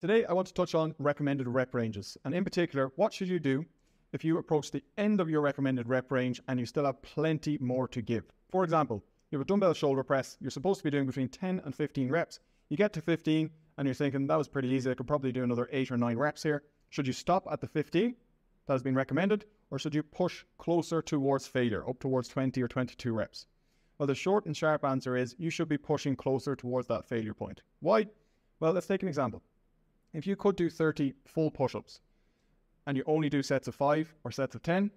Today, I want to touch on recommended rep ranges, and in particular, what should you do if you approach the end of your recommended rep range and you still have plenty more to give. For example, you have a dumbbell shoulder press, you're supposed to be doing between 10 and 15 reps. You get to 15 and you're thinking, that was pretty easy, I could probably do another 8 or 9 reps here. Should you stop at the 15 that has been recommended, or should you push closer towards failure, up towards 20 or 22 reps? Well, the short and sharp answer is you should be pushing closer towards that failure point. Why? Well, let's take an example. If you could do 30 full push-ups and you only do sets of 5 or sets of 10,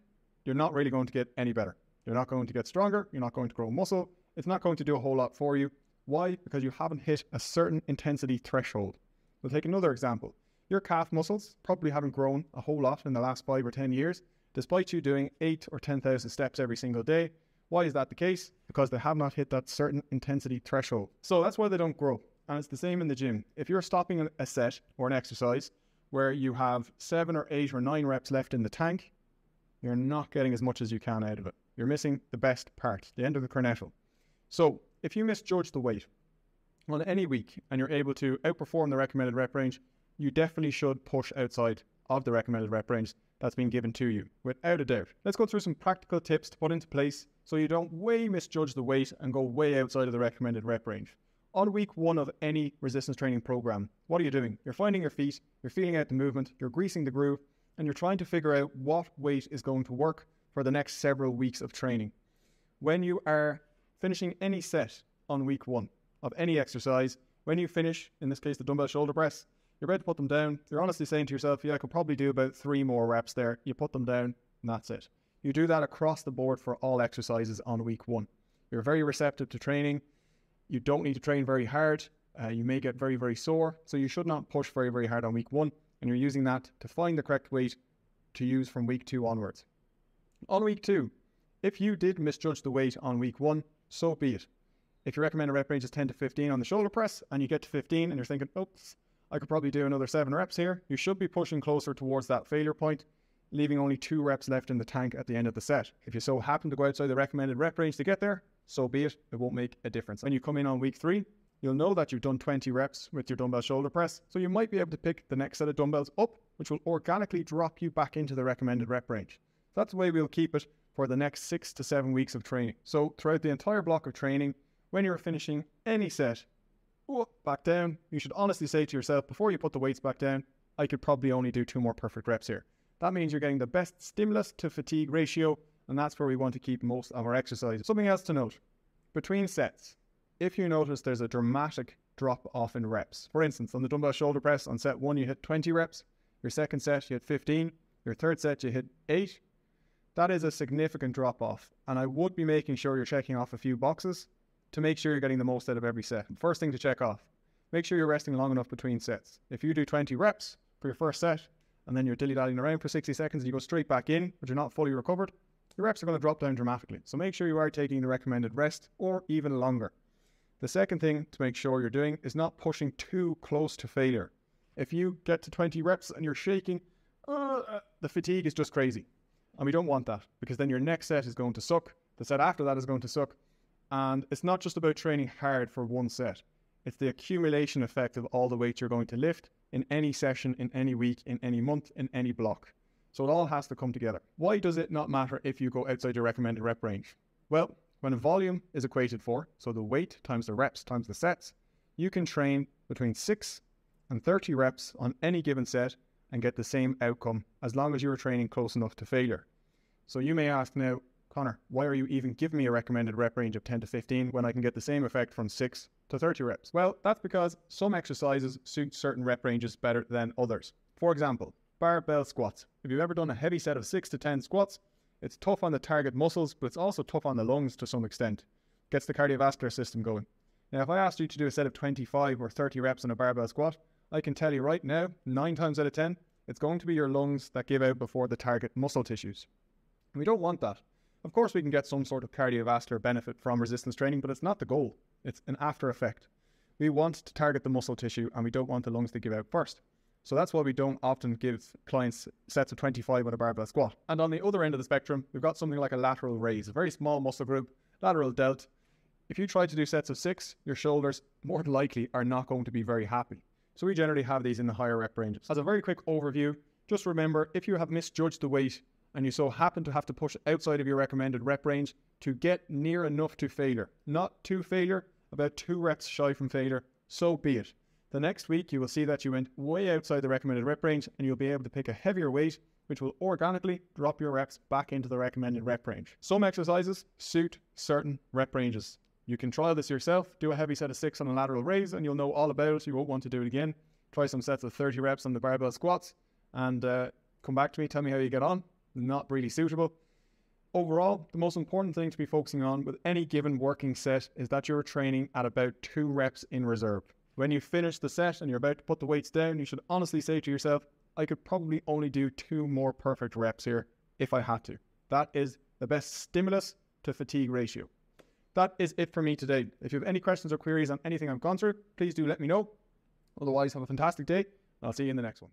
you're not really going to get any better. You're not going to get stronger. You're not going to grow muscle. It's not going to do a whole lot for you. Why? Because you haven't hit a certain intensity threshold. We'll take another example. Your calf muscles probably haven't grown a whole lot in the last 5 or 10 years, despite you doing 8 or 10,000 steps every single day. Why is that the case? Because they have not hit that certain intensity threshold. So that's why they don't grow. And it's the same in the gym. If you're stopping a set or an exercise where you have 7 or 8 or 9 reps left in the tank, you're not getting as much as you can out of it. You're missing the best part, the end of the cornetto. So if you misjudge the weight on any week and you're able to outperform the recommended rep range, you definitely should push outside of the recommended rep range that's been given to you, without a doubt. Let's go through some practical tips to put into place so you don't way misjudge the weight and go way outside of the recommended rep range. On week 1 of any resistance training program, what are you doing? You're finding your feet, you're feeling out the movement, you're greasing the groove, and you're trying to figure out what weight is going to work for the next several weeks of training. When you are finishing any set on week 1 of any exercise, when you finish, in this case the dumbbell shoulder press, you're about to put them down, you're honestly saying to yourself, yeah, I could probably do about 3 more reps there. You put them down, and that's it. You do that across the board for all exercises on week 1. You're very receptive to training. You don't need to train very hard. You may get very, very sore. So you should not push very, very hard on week 1. And you're using that to find the correct weight to use from week 2 onwards. On week 2, if you did misjudge the weight on week 1, so be it. If your recommended rep range is 10 to 15 on the shoulder press and you get to 15 and you're thinking, oops, I could probably do another 7 reps here, you should be pushing closer towards that failure point, leaving only 2 reps left in the tank at the end of the set. If you so happen to go outside the recommended rep range to get there, so be it. It won't make a difference. When you come in on week 3, you'll know that you've done 20 reps with your dumbbell shoulder press, so you might be able to pick the next set of dumbbells up, which will organically drop you back into the recommended rep range. That's the way we'll keep it for the next 6 to 7 weeks of training. So throughout the entire block of training, when you're finishing any set, back down, you should honestly say to yourself, before you put the weights back down, I could probably only do 2 more perfect reps here. That means you're getting the best stimulus to fatigue ratio, and that's where we want to keep most of our exercises. Something else to note, between sets, if you notice there's a dramatic drop off in reps, for instance, on the dumbbell shoulder press, on set 1 you hit 20 reps, your second set you hit 15, your third set you hit 8, that is a significant drop off, and I would be making sure you're checking off a few boxes to make sure you're getting the most out of every set. First thing to check off, make sure you're resting long enough between sets. If you do 20 reps for your first set, and then you're dilly-dallying around for 60 seconds and you go straight back in, but you're not fully recovered, your reps are going to drop down dramatically. So make sure you are taking the recommended rest or even longer. The second thing to make sure you're doing is not pushing too close to failure. If you get to 20 reps and you're shaking, the fatigue is just crazy. And we don't want that, because then your next set is going to suck. The set after that is going to suck. And it's not just about training hard for one set. It's the accumulation effect of all the weight you're going to lift in any session, in any week, in any month, in any block. So it all has to come together. Why does it not matter if you go outside your recommended rep range? Well, when a volume is equated for, so the weight times the reps times the sets, you can train between 6 and 30 reps on any given set and get the same outcome as long as you're training close enough to failure. So you may ask now, Connor, why are you even giving me a recommended rep range of 10 to 15 when I can get the same effect from 6 to 30 reps? Well, that's because some exercises suit certain rep ranges better than others. For example, barbell squats. If you've ever done a heavy set of 6 to 10 squats, it's tough on the target muscles, but it's also tough on the lungs to some extent. Gets the cardiovascular system going. Now, if I asked you to do a set of 25 or 30 reps on a barbell squat, I can tell you right now, 9 times out of 10, it's going to be your lungs that give out before the target muscle tissues. And we don't want that. Of course, we can get some sort of cardiovascular benefit from resistance training, but it's not the goal. It's an after effect. We want to target the muscle tissue, and we don't want the lungs to give out first. So that's why we don't often give clients sets of 25 on a barbell squat. And on the other end of the spectrum, we've got something like a lateral raise, a very small muscle group, lateral delt. If you try to do sets of 6, your shoulders more than likely are not going to be very happy. So we generally have these in the higher rep ranges. As a very quick overview, just remember, if you have misjudged the weight and you so happen to have to push outside of your recommended rep range to get near enough to failure, not to failure, about 2 reps shy from failure, so be it. The next week, you will see that you went way outside the recommended rep range and you'll be able to pick a heavier weight, which will organically drop your reps back into the recommended rep range. Some exercises suit certain rep ranges. You can trial this yourself, do a heavy set of 6 on a lateral raise and you'll know all about it. You won't want to do it again. Try some sets of 30 reps on the barbell squats and come back to me, tell me how you get on. Not really suitable. Overall, the most important thing to be focusing on with any given working set is that you're training at about 2 reps in reserve. When you finish the set and you're about to put the weights down, you should honestly say to yourself, I could probably only do 2 more perfect reps here if I had to. That is the best stimulus to fatigue ratio. That is it for me today. If you have any questions or queries on anything I've gone through, please do let me know. Otherwise, have a fantastic day. I'll see you in the next one.